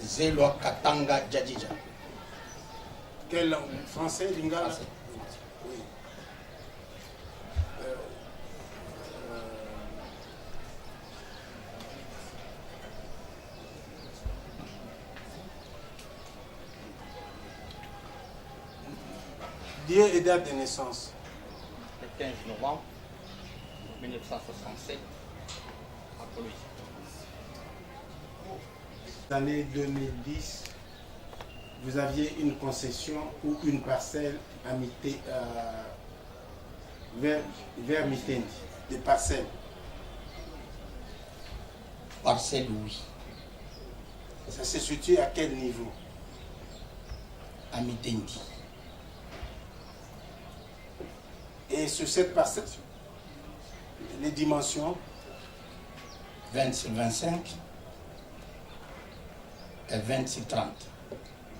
Zelo Katanga Djadija. Quelle langue? Français, lingala? Français. Oui. Lieu et date de naissance. Le 15 novembre 1967 à Cologne. L'année 2010, vous aviez une concession ou une parcelle à vers Mitendi, des parcelles. Parcelle, oui. Ça se situe à quel niveau? À Mitendi. Et sur cette parcelle, les dimensions? 20 sur 25 et 20 sur 30.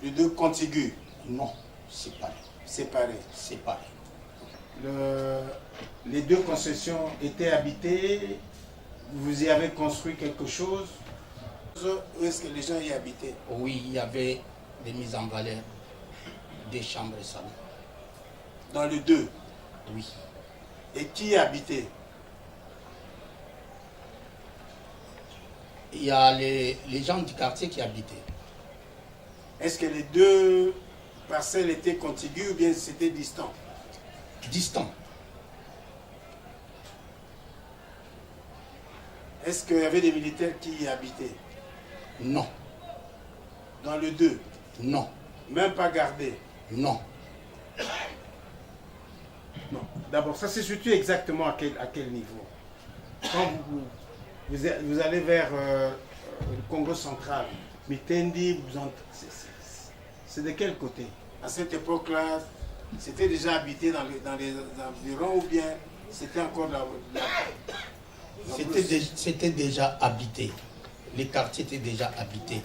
Les deux contigus? Non, séparés. Séparés. Séparés. Les deux concessions étaient habitées, vous y avez construit quelque chose? Où est-ce que les gens y habitaient? Oui, il y avait des mises en valeur, des chambres et salons. Dans les deux? Oui. Et qui y habitait? Il y a les gens du quartier qui habitaient. Est-ce que les deux parcelles étaient contiguës ou bien c'était distant? Distant. Est-ce qu'il y avait des militaires qui y habitaient? Non. Dans le deux? Non. Même pas gardés? Non. Non. D'abord, ça se situe exactement à quel niveau? Quand vous allez vers le Congo central, Mitendi, c'est de quel côté? À cette époque-là, c'était déjà habité dans les environs ou bien c'était encore C'était déjà habité. Les quartiers étaient déjà habités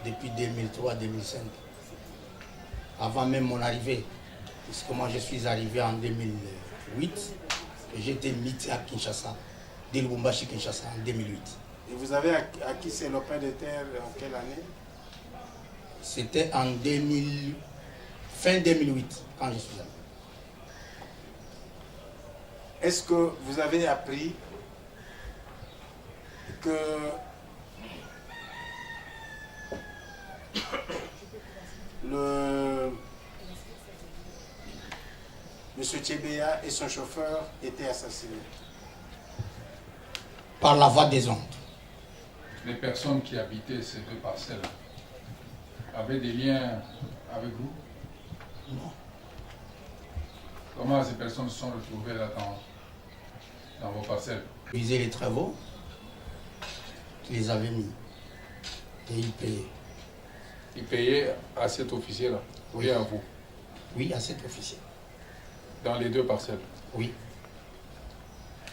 depuis 2003-2005. Avant même mon arrivée. Puisque moi je suis arrivé en 2008 et j'étais muté à Kinshasa, de Lubumbashi Kinshasa en 2008. Et vous avez acquis ces lopins de terre en quelle année? C'était en fin 2008 quand je suis arrivé. Est-ce que vous avez appris que M. Tchébéa et son chauffeur étaient assassinés? Par la voie des ondes. Les personnes qui habitaient ces deux parcelles avaient des liens avec vous? Non. Comment ces personnes se sont retrouvées là dans vos parcelles? Ils faisaient les travaux, ils les avaient mis et ils payaient. Ils payaient à cet officier-là? Oui. Et à vous? Oui, à cet officier. Dans les deux parcelles? Oui.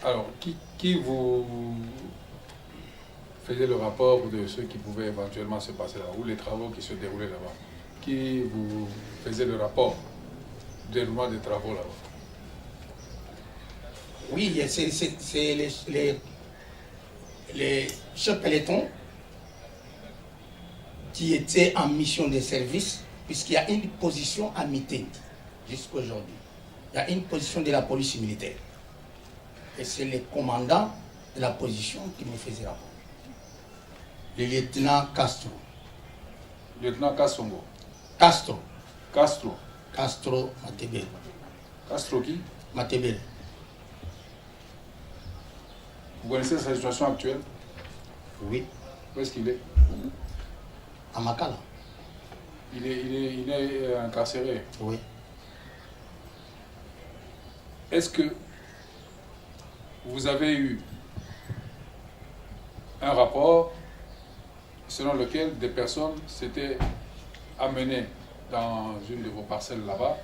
Alors, qui vous faisait le rapport de ce qui pouvait éventuellement se passer là, ou les travaux qui se déroulaient là-bas? Qui vous faisait le rapport du déroulement des travaux là-bas? Oui, c'est les chefs pelotons qui étaient en mission de service, puisqu'il y a une position à Mitendi jusqu'à aujourd'hui. Il y a une position de la police militaire. Et c'est le commandant de la position qui me faisait rapport. Le lieutenant Castro. Lieutenant Kassongo? Castro. Castro? Castro Matebele. Castro qui? Matebele. Vous connaissez sa situation actuelle? Oui. Où est-ce qu'il est? À Makala. Il est incarcéré. Oui. Est-ce que vous avez eu un rapport selon lequel des personnes s'étaient amenées dans une de vos parcelles là-bas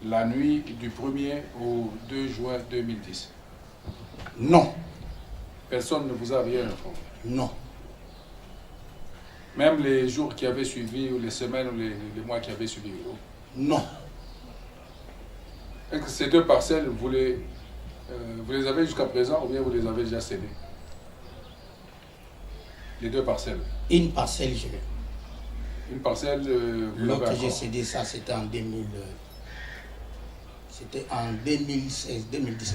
la nuit du 1er au 2 juin 2010? Non. Personne ne vous a rien informé? Non. Même les jours qui avaient suivi, ou les semaines, ou les mois qui avaient suivi? Non. Est-ce que ces deux parcelles, vous les avez jusqu'à présent ou bien vous les avez déjà cédées? Les deux parcelles. Une parcelle, je l'ai. Une parcelle, vous l'avez L'autre, j'ai encore. cédé ça, c'était en 2000. C'était en 2016-2017.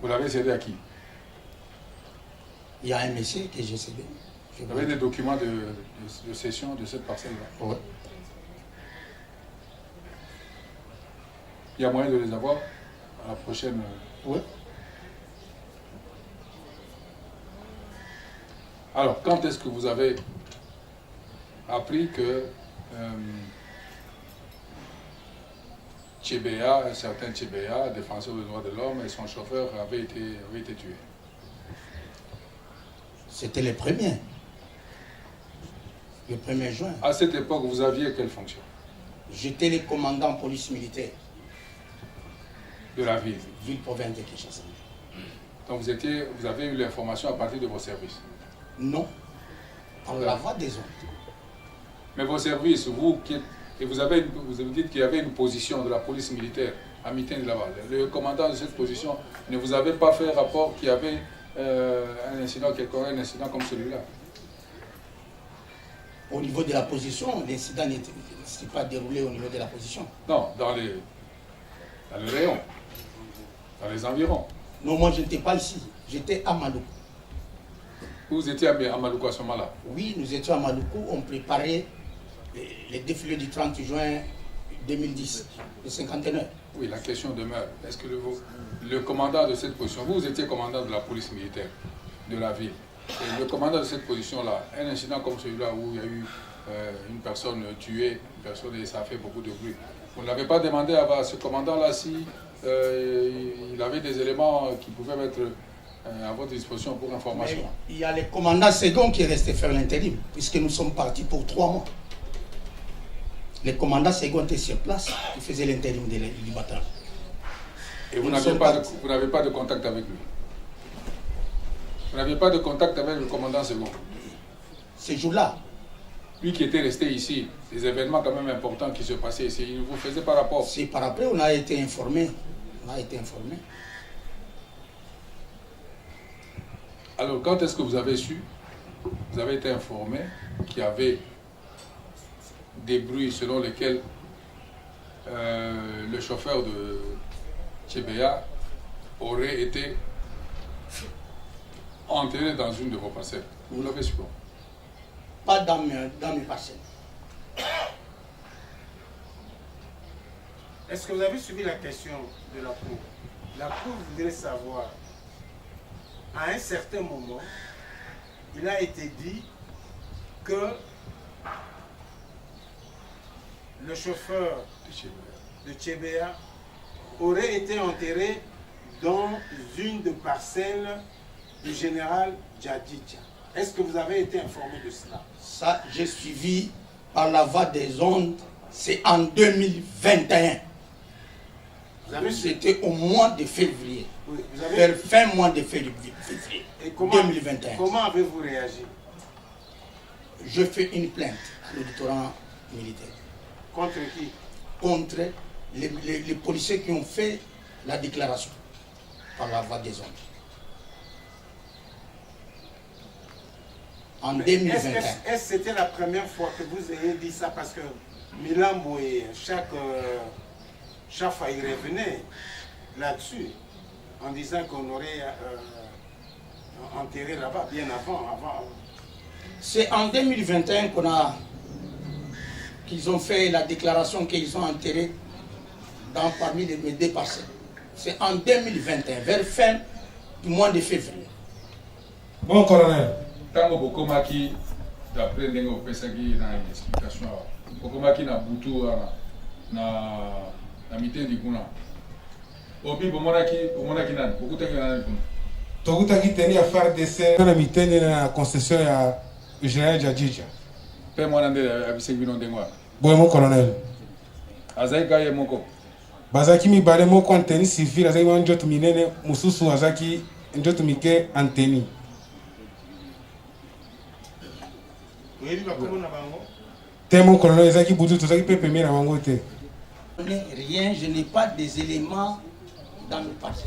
Vous l'avez cédé à qui? Il y a un monsieur que j'ai cédé. Vous avez des documents de cession de cette parcelle-là? Oui. Il y a moyen de les avoir à la prochaine. Oui. Alors, quand est-ce que vous avez appris que Tchébéa, un certain Tchébéa, défenseur des droits de l'homme, et son chauffeur avaient été tués? C'était le premier. Le 1er juin. À cette époque, vous aviez quelle fonction? J'étais le commandant police militaire, De la ville. ville-province de Kinshasa. Donc vous avez eu l'information à partir de vos services. Non, par la voie des ondes. Mais vos services, vous dites qu'il y avait une position de la police militaire à Mitène là-bas. Le commandant de cette position ne vous avait pas fait rapport qu'il y avait un incident comme celui-là? Au niveau de la position, l'incident ne s'est pas déroulé au niveau de la position. Non, dans le rayon, dans les environs. Non, moi je n'étais pas ici, j'étais à Maluku. Vous étiez à Maluku à ce moment-là? Oui, nous étions à Maluku, on préparait les défilés du 30 juin 2010, le 59. Oui, la question demeure. Est-ce que le commandant de cette position, vous étiez commandant de la police militaire de la ville, et le commandant de cette position-là, un incident comme celui-là où il y a eu une personne tuée, une personne et ça a fait beaucoup de bruit, vous ne l'avez pas demandé à ce commandant-là si il avait des éléments qui pouvaient mettre à votre disposition pour information? Mais il y a le commandant second qui est resté faire l'intérim, puisque nous sommes partis pour 3 mois. Le commandant second était sur place, il faisait l'intérim du bataillon. Et vous n'avez pas de contact avec lui? Vous n'avez pas de contact avec le commandant second? Ce jour-là, lui qui était resté ici, des événements quand même importants qui se passaient ici, il vous faisait par rapport? c'est par après on a été informé. On a été informé. Alors, quand est-ce que vous avez su, vous avez été informé qu'il y avait des bruits selon lesquels le chauffeur de Tchébéa aurait été enterré dans une de vos parcelles? Vous l'avez su? Pas dans mes parcelles. Est-ce que vous avez suivi la question de la Cour? La Cour voudrait savoir, à un certain moment, il a été dit que le chauffeur de Tchébéa aurait été enterré dans une des parcelles du général Djadidja. Est-ce que vous avez été informé de cela? Ça, j'ai suivi par la voie des ondes, c'est en 2021. C'était au mois de février. Oui, Vers fin mois de février Et comment 2021. Comment avez-vous réagi? Je fais une plainte à l'auditorat militaire. Contre qui? Contre les policiers qui ont fait la déclaration par la voie des ondes. En 2021. Est-ce que c'était la première fois que vous ayez dit ça? Parce que Milambo et chaque fois il revenait là-dessus en disant qu'on aurait enterré là-bas bien avant. C'est en 2021 qu'ils ont fait la déclaration qu'ils ont enterré parmi mes 2 parcelles. C'est en 2021, vers fin du mois de février. Bon, colonel. Tango bokomaki d'après ndenge opesaki na explication bokomaki na butu na mitendi kuna obi bomonaki nani bokutaki nani kuna? Tokutaki teni ya FARDC na mitende na concession ya général Djadidja. Pe mwana nde abiseki bino ndenge wana? Boye mon colonel. Azali ka ye moko? Bazaki mibale moko anteni civil azaki mwa njoto minene mususu azaki njoto mike anteni. Te mon colonel ezaki butu tozaki pe pemie na bango te. Rien, je n'ai pas des éléments dans mes parcelles.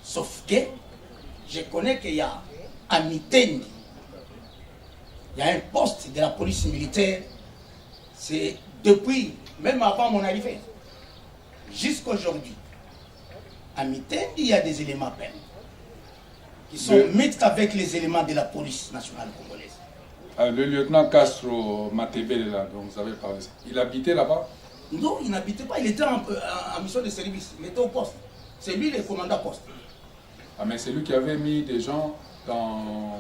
Sauf que je connais qu'il y a à Mitendi Il y a un poste de la police militaire, c'est depuis, même avant mon arrivée, jusqu'à aujourd'hui. À Mitendi, il y a des éléments peines qui sont mixtes avec les éléments de la police nationale congolaise. Le lieutenant Castro Matebele, là, dont vous avez parlé, il habitait là-bas? Non, il n'habitait pas, il était en mission de service, il était au poste. C'est lui le commandant poste. Ah, mais c'est lui qui avait mis des gens dans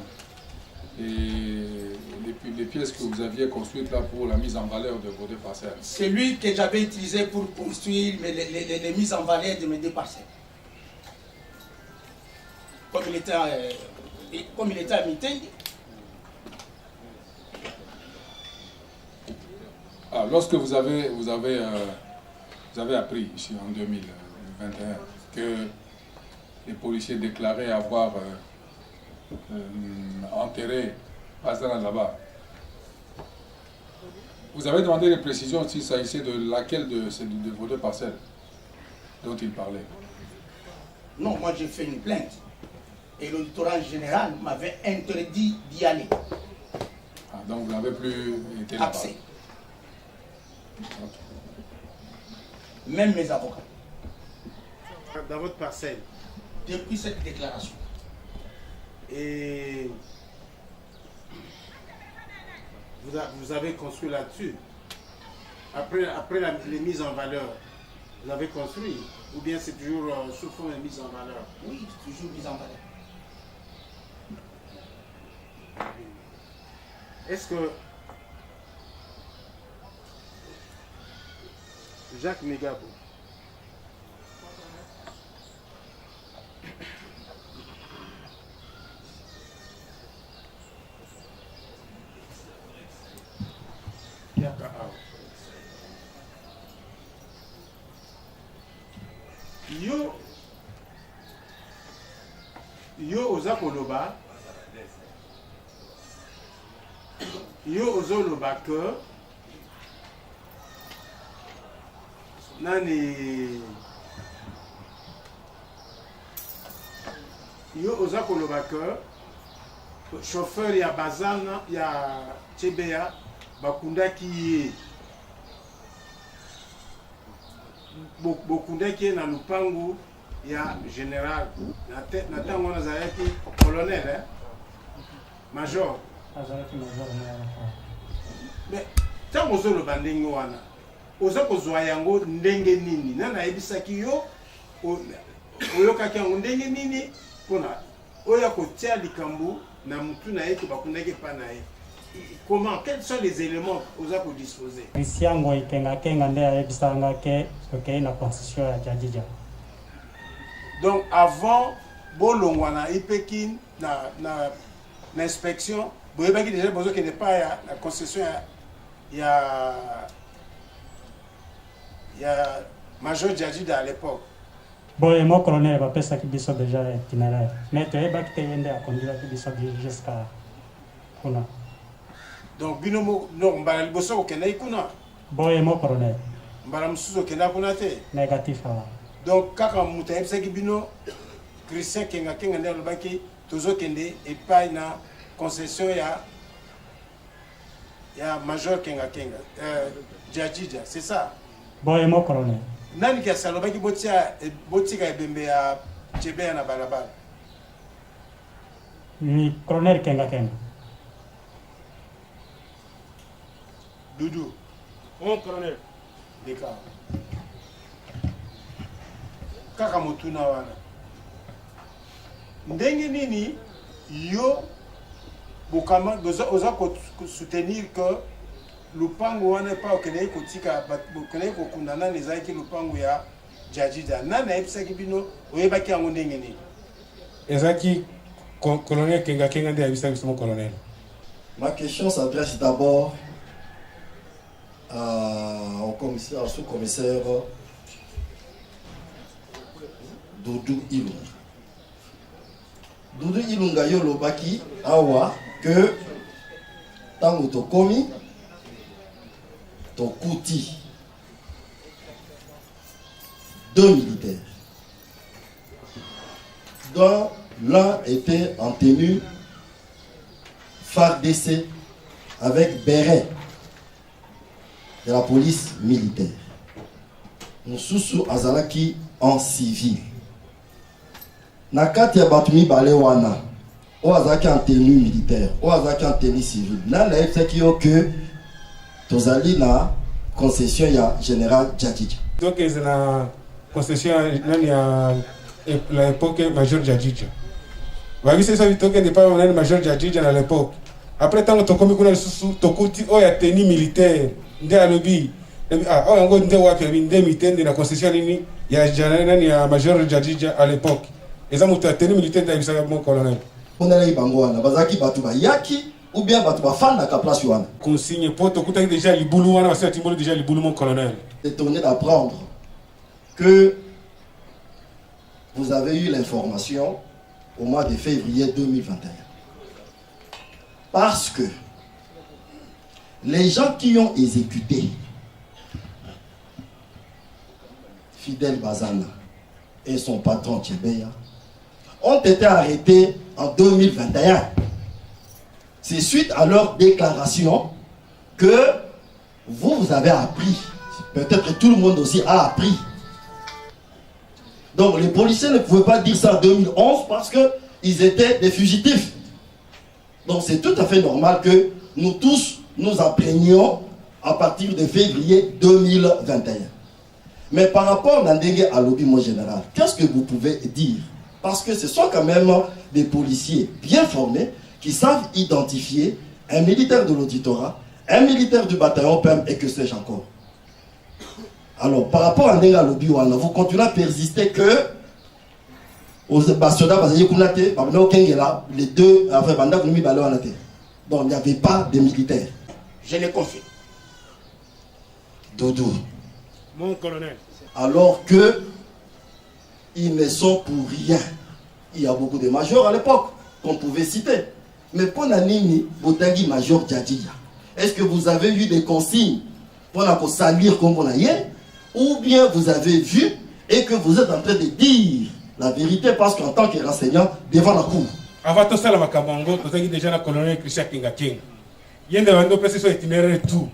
les pièces que vous aviez construites là pour la mise en valeur de vos 2 parcelles. C'est lui que j'avais utilisé pour construire les mises en valeur de mes 2 parcelles. Comme il était à Mitendi. Ah, lorsque vous avez appris ici en 2021 que les policiers déclaraient avoir enterré Bazana là-bas, vous avez demandé des précisions s'il s'agissait de laquelle de vos 2 parcelles dont il parlait? Non, moi j'ai fait une plainte. Et l'auditorat général m'avait interdit d'y aller. Ah, donc vous n'avez plus été là-bas? Accès. Même mes avocats. Dans votre parcelle. Depuis cette déclaration. Et vous avez construit là-dessus. Après les mises en valeur, vous avez construit? Ou bien c'est toujours sous forme de mise en valeur? Oui, c'est toujours mise en valeur. Est-ce que Jacques Mégabo, yo oza koloba, yo ozoloba que nani yo oza koloba que chauffeur ya Bazana ya Tshebea bakundaki ye bokundaki ye na lupangu ya général na ntango wana azalaki colonel major. Mais ntango ozoloba ndenge wana oza kozwa yango ndenge nini? Nani ayebisaki yo oyokaki yango ndenge nini mpona oyo kotia likambo na mutu na ye to bakundaki epa na ye? Comment? Quels sont les éléments oza kodisposer? Isiango ikengakenga nde ayebisanga ke tokei na concession ya Jadija. Donc avant bolongwa na IPEKIN na inspection, boyebaki déjà besoin qu'il n'est pas la concession ya Major Jadida à l'époque. Boye mo colonel bapesaki biso déjà itinéraire. Mais toyebaki te yende akonduaki biso jusqu'à kuna. Donc binomo non mbala liboso okenda kuna. Boye mo colonel. Mbala mususu okenda kuna te. Négatif ala. Donc kaka muta yebisaki bino Christian Kenga nde alobaki tozokende epai na concession ya Major Kenga Jadida, c'est ça? Boye mo colonel. Nani ki asalobaki botika ebembe ya Tshebea na balabala? Ni colonel Kenga. Doudou. Oh, colonel. D'accord. Kaka motuna wana. Ndenge nini yo bokama oza soutenir que lupango wana pa okene kotika okene kokunda nani ezalaki lupango ya Jadida? Nani ayebisaki bino oyebaki yango ndenge nini? ezalaki colonel Kenga nde ayebisaki biso mo colonel. Ma question s'adresse d'abord au sous-commissaire Doudou Ilunga. Doudou Ilunga yo lobaki awa que tango tokomi tokuti 2 militaires dont l'un était en tenue FARDC avec béret de la police militaire. Mosusu azalaki en civil. Nakati ya batumi bale wana, o azalaki en tenue militaire, o azalaki en tenue civile. Nana yebisaki yo que tozali na concession ya général Djadidja. Donc c'est la concession nani ya l'époque major Djadidja. Wagi c'est ça vitoke de pas nani major Djadidja à l'époque. Après tant to komi kuna lisusu tokuti o ya tenue militaire nde alobi. Ah, oh yango nde wapi nde mitende na concession nini ya nani ya major Djadidja à l'époque. Eza mutu ya tenue militaire da bisaka mon colonel. On a les bango wana bazaki batu ba yaki ou bien batu ba fanda ka place wana. Consigne pour tokuta déjà libulu wana parce que timbolo déjà libulu mon colonel. Étonné d'apprendre que vous avez eu l'information au mois de février 2021. Parce que les gens qui ont exécuté Fidel Bazana et son patron Tchebeya ont été arrêtés en 2021. C'est suite à leur déclaration que vous avez appris. Peut-être tout le monde aussi a appris. Donc les policiers ne pouvaient pas dire ça en 2011 parce qu'ils étaient des fugitifs. Donc c'est tout à fait normal que nous tous nous apprenions à partir de février 2021. Mais par rapport à Ndenge Alobi, mon général, qu'est-ce que vous pouvez dire? Parce que ce sont quand même des policiers bien formés qui savent identifier un militaire de l'auditorat, un militaire du bataillon PEM et que sais-je encore. Alors, par rapport à Ndenge Alobi, vous continuez à persister que aux Bastoda, les deux, enfin, donc il n'y avait pas de militaires. Je le confie. Doudou. Mon colonel. Alors que ils ne sont pour rien. Il y a beaucoup de majors à l'époque qu'on pouvait citer. Mais pour Nanini, Botagi major Djadidja, est-ce que vous avez eu des consignes pour la salir comme on a hier, ou bien vous avez vu et que vous êtes en train de dire la vérité parce qu'en tant que renseignant devant la cour? Avant tout ça, la Makabango, tu as déjà le colonel Christian Kinga King. Il y a des personnes qui sont itinéraires et tout.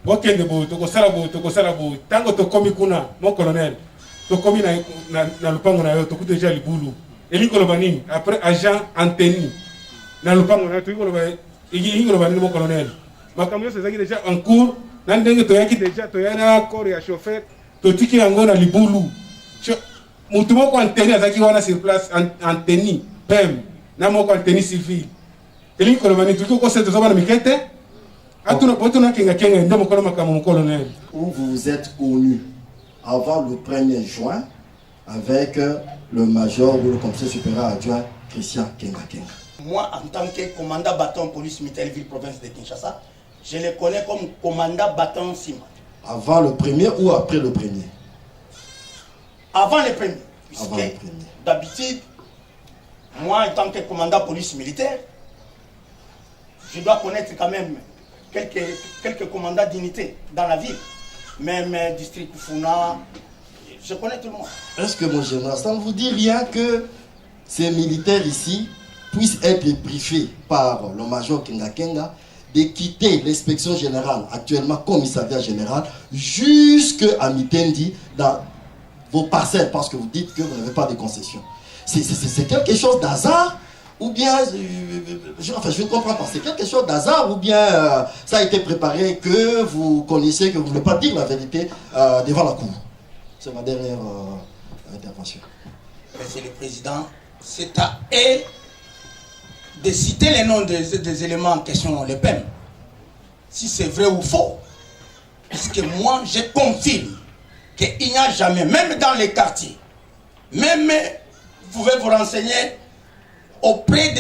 Aucun de vous, tu as tant que tu commis kuna, mon colonel, tu commis dans le pango, tu as déjà le boulot. Et l'Ikolobani, après agent Anteni, dans le pango, tu as mon colonel. Makamyo, c'est déjà en cours, tu as déjà un corps et un chauffeur, tu as un libulu. Mutumo ko anteni azaki wana sur place anteni pem na moko anteni civil eli kolomani tuko ko seto zaba na mikete atuna potuna kinga kenga ndemo kono makamu colonel. Où vous êtes connu avant le 1er juin avec le major ou le commissaire supérieur adjoint Christian Kinga Kenga. Moi, en tant que commandant bâton police militaire ville province de Kinshasa, je le connais comme commandant bâton Sima. Avant le 1er ou après le 1er? Avant le premier, puisque d'habitude, moi en tant que commandant police militaire, je dois connaître quand même quelques commandants d'unité dans la ville. Même district Funa, je connais tout le monde. Est-ce que mon général, ça ne vous dit rien que ces militaires ici puissent être briefés par le major Kinga Kenga de quitter l'inspection générale, actuellement commissariat général, jusqu'à Mitendi dans vos parcelles, parce que vous dites que vous n'avez pas de concession. C'est quelque chose d'hasard ou bien, je ne comprends pas, c'est quelque chose d'hasard ou bien ça a été préparé que vous connaissez, que vous ne voulez pas dire la vérité devant la cour? C'est ma dernière intervention. Monsieur le Président, c'est à eux de citer les noms des éléments en question, le PEM, si c'est vrai ou faux. Parce que moi, je confirme qu'il n'y a jamais, même dans les quartiers, même vous pouvez vous renseigner auprès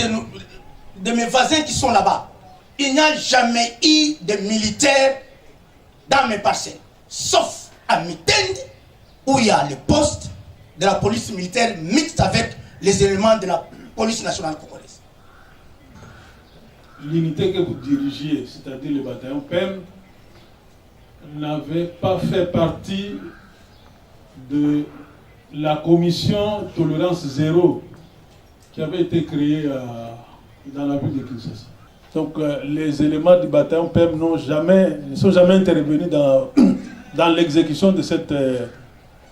de mes voisins qui sont là-bas, il n'y a jamais eu de militaires dans mes parcelles, sauf à Mitende, où il y a le poste de la police militaire mixte avec les éléments de la police nationale congolaise. L'unité que vous dirigiez, c'est-à-dire le bataillon PEM, n'avait pas fait partie de la commission tolérance zéro qui avait été créée dans la ville de Kinshasa. Donc les éléments du bataillon PEM ne sont jamais intervenus dans l'exécution de cette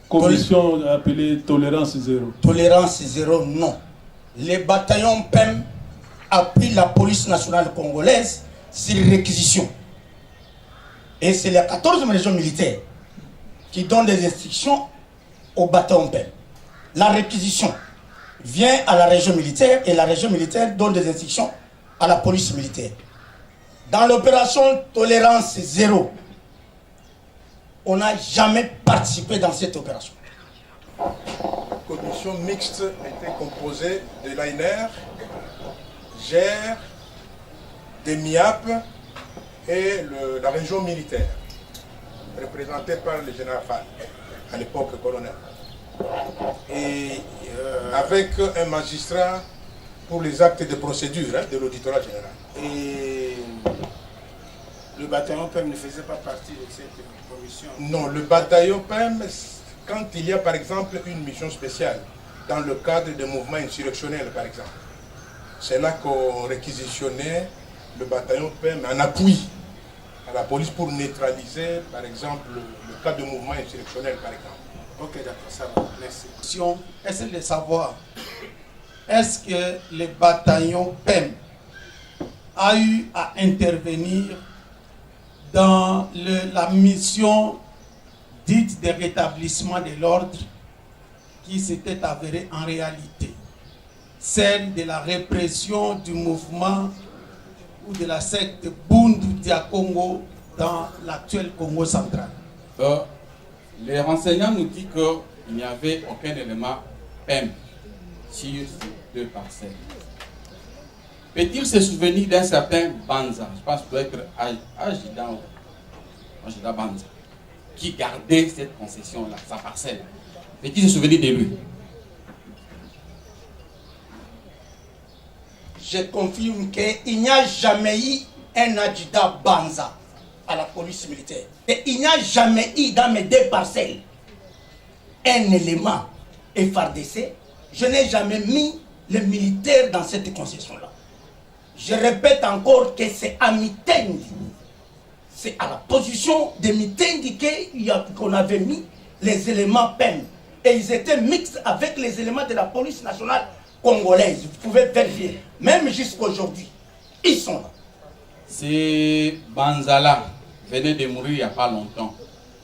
commission appelée Tolérance Zéro. Tolérance Zéro, non. Les bataillons PEM appuient la police nationale congolaise sur réquisition. Et c'est les 14 régions militaires qui donnent des instructions au bataillon PEM. La réquisition vient à la région militaire et la région militaire donne des instructions à la police militaire. Dans l'opération Tolérance Zéro, on n'a jamais participé dans cette opération. La commission mixte était composée de l'ANR, GER, des MIAP et la région militaire, représentée par le général Fall, à l'époque colonel. Et avec un magistrat pour les actes de procédure de l'auditorat général. Et le bataillon PEM ne faisait pas partie de cette commission? Non, le bataillon PEM, quand il y a par exemple une mission spéciale, dans le cadre de mouvements insurrectionnels par exemple, c'est là qu'on réquisitionnait le bataillon PEM en appui à la police pour neutraliser par exemple le cas de mouvements insurrectionnels par exemple. Ok, d'accord, ça va, merci. Essaie de savoir, est-ce que le bataillon PEM a eu à intervenir dans la mission dite de rétablissement de l'ordre qui s'était avérée en réalité celle de la répression du mouvement ou de la secte Bundu Dia Congo dans l'actuel Congo central? Les renseignants nous disent qu'il n'y avait aucun élément PEM sur ces deux parcelles. Peut-il se souvenir d'un certain Banza, je pense que peut être Ajida Banza, qui gardait cette concession-là, sa parcelle? Peut-il se souvenir de lui? Je confirme qu'il n'y a jamais eu un Ajida Banza à la police militaire. Et il n'y a jamais eu dans mes deux parcelles un élément FARDC. Je n'ai jamais mis les militaires dans cette concession-là. Je répète encore que c'est à Mitendi. C'est à la position de Mitendi qu'on avait mis les éléments PEM. Et ils étaient mixtes avec les éléments de la police nationale congolaise. Vous pouvez vérifier. Même jusqu'à aujourd'hui, ils sont là. C'est Banzala venait de mourir il n'y a pas longtemps.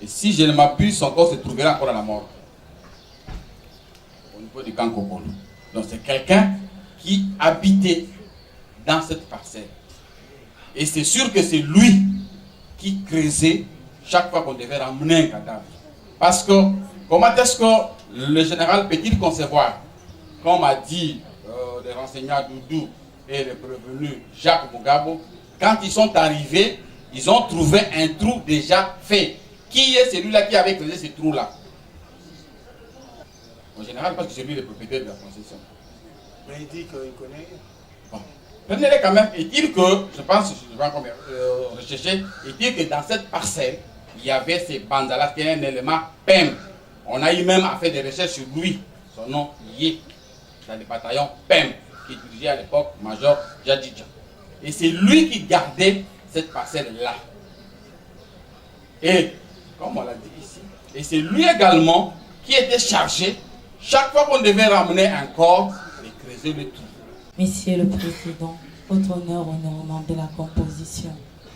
Et si je ne m'abuse, son corps se trouverait encore à la mort. Au niveau du camp Kokolo. Donc c'est quelqu'un qui habitait dans cette parcelle. Et c'est sûr que c'est lui qui creusait chaque fois qu'on devait ramener un cadavre. Parce que, comment est-ce que le général peut-il concevoir, comme a dit les renseignants Doudou et le prévenu Jacques Mugabo, quand ils sont arrivés, ils ont trouvé un trou déjà fait. Qui est celui-là qui avait creusé ce trou-là? En général, parce que c'est lui le propriétaire de la concession. Mais il dit qu'il connaît. Bon. Prenez-le quand même et dire que, je pense, je vais encore rechercher, et dire que dans cette parcelle, il y avait ces bandes-là qui est un élément PEM. On a eu même à faire des recherches sur lui. Son nom Yé, dans le bataillon PEM, qui dirigeait à l'époque Major Jadidja. Et c'est lui qui gardait cette parcelle-là. Et, comme on l'a dit ici, et c'est lui également qui était chargé, chaque fois qu'on devait ramener un corps, de creuser le trou. Monsieur le Président, votre honneur au nom de la composition,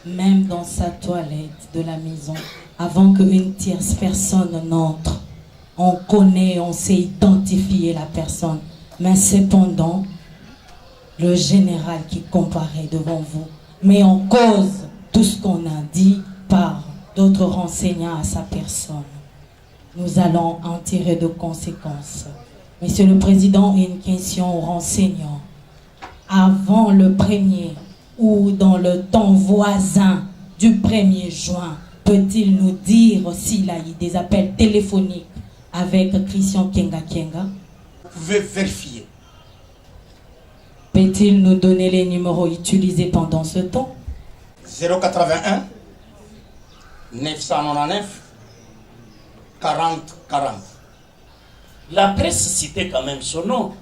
même dans sa toilette de la maison, avant qu'une tierce personne n'entre, on connaît, on sait identifier la personne. Mais cependant, le général qui comparaît devant vous met en cause tout ce qu'on a dit par d'autres renseignants à sa personne. Nous allons en tirer de conséquences. Monsieur le Président, une question aux renseignants. Avant le 1er ou dans le temps voisin du 1er juin, peut-il nous dire s'il a eu des appels téléphoniques avec Christian Kenga Kenga? Vous pouvez vérifier. Peut-il nous donner les numéros utilisés pendant ce temps? 081 999 40 40. La presse citait quand même son nom.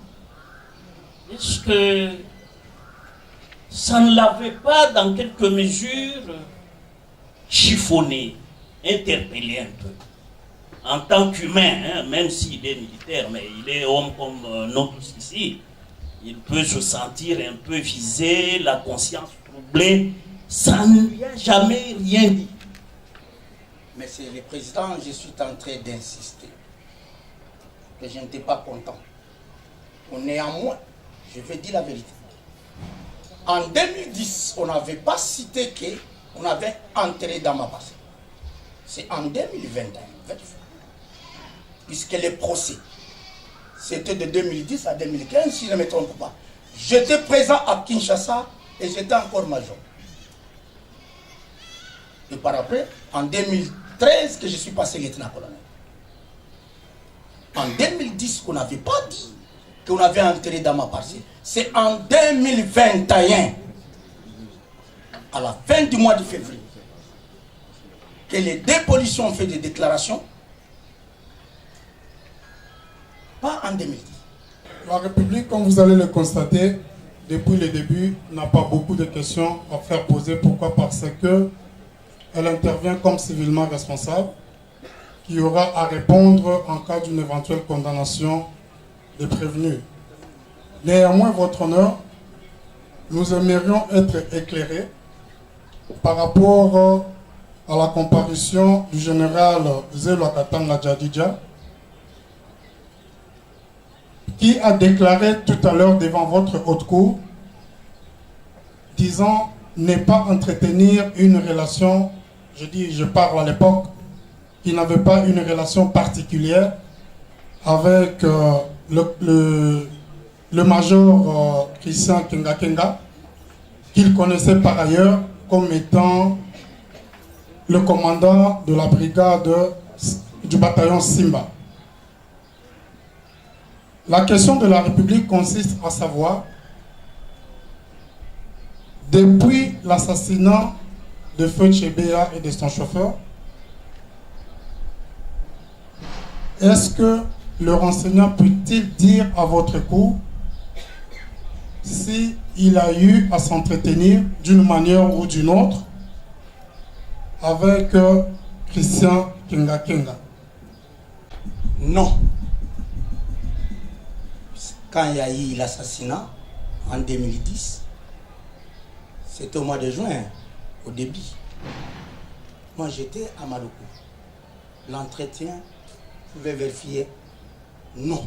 Est-ce que ça ne l'avait pas dans quelques mesures chiffonné, interpellé un peu. En tant qu'humain, hein, même s'il est militaire, mais il est homme comme nous tous ici, il peut se sentir un peu visé, la conscience troublée. Ça ne lui a jamais rien dit. Monsieur le Président, je suis en train d'insister que je n'étais pas content. Néanmoins, je vais dire la vérité. En 2010, on n'avait pas cité qu'on avait entré dans ma parcelle. C'est en 2021, puisque les procès, c'était de 2010 à 2015, si je ne me trompe pas. J'étais présent à Kinshasa et j'étais encore major. Et par après, en 2013, que je suis passé lieutenant-colonel. En 2010, qu'on n'avait pas dit qu'on avait entré dans ma parcelle. C'est en 2021, à la fin du mois de février, que les deux policiers ont fait des déclarations. Pas en 2010. La République, comme vous allez le constater, depuis le début, n'a pas beaucoup de questions à faire poser. Pourquoi? Parce que elle intervient comme civilement responsable, qui aura à répondre en cas d'une éventuelle condamnation des prévenus. Néanmoins, votre honneur, nous aimerions être éclairés par rapport à la comparution du général Zelo Katanga Djadidja, qui a déclaré tout à l'heure devant votre haute cour, disant ne pas entretenir une relation, je parle à l'époque, qui n'avait pas une relation particulière avec le major Christian Kenga Kenga, qu'il connaissait par ailleurs comme étant le commandant de la brigade du bataillon Simba. La question de la République consiste à savoir, depuis l'assassinat de Feu Chebea et de son chauffeur, est-ce que le renseignement peut-il dire à votre cour s'il a eu à s'entretenir d'une manière ou d'une autre avec Christian Kenga Kenga? Non. Quand il y a eu l'assassinat en 2010, c'était au mois de juin, au début. Moi, j'étais à Maloko. L'entretien, vous pouvez vérifier, non.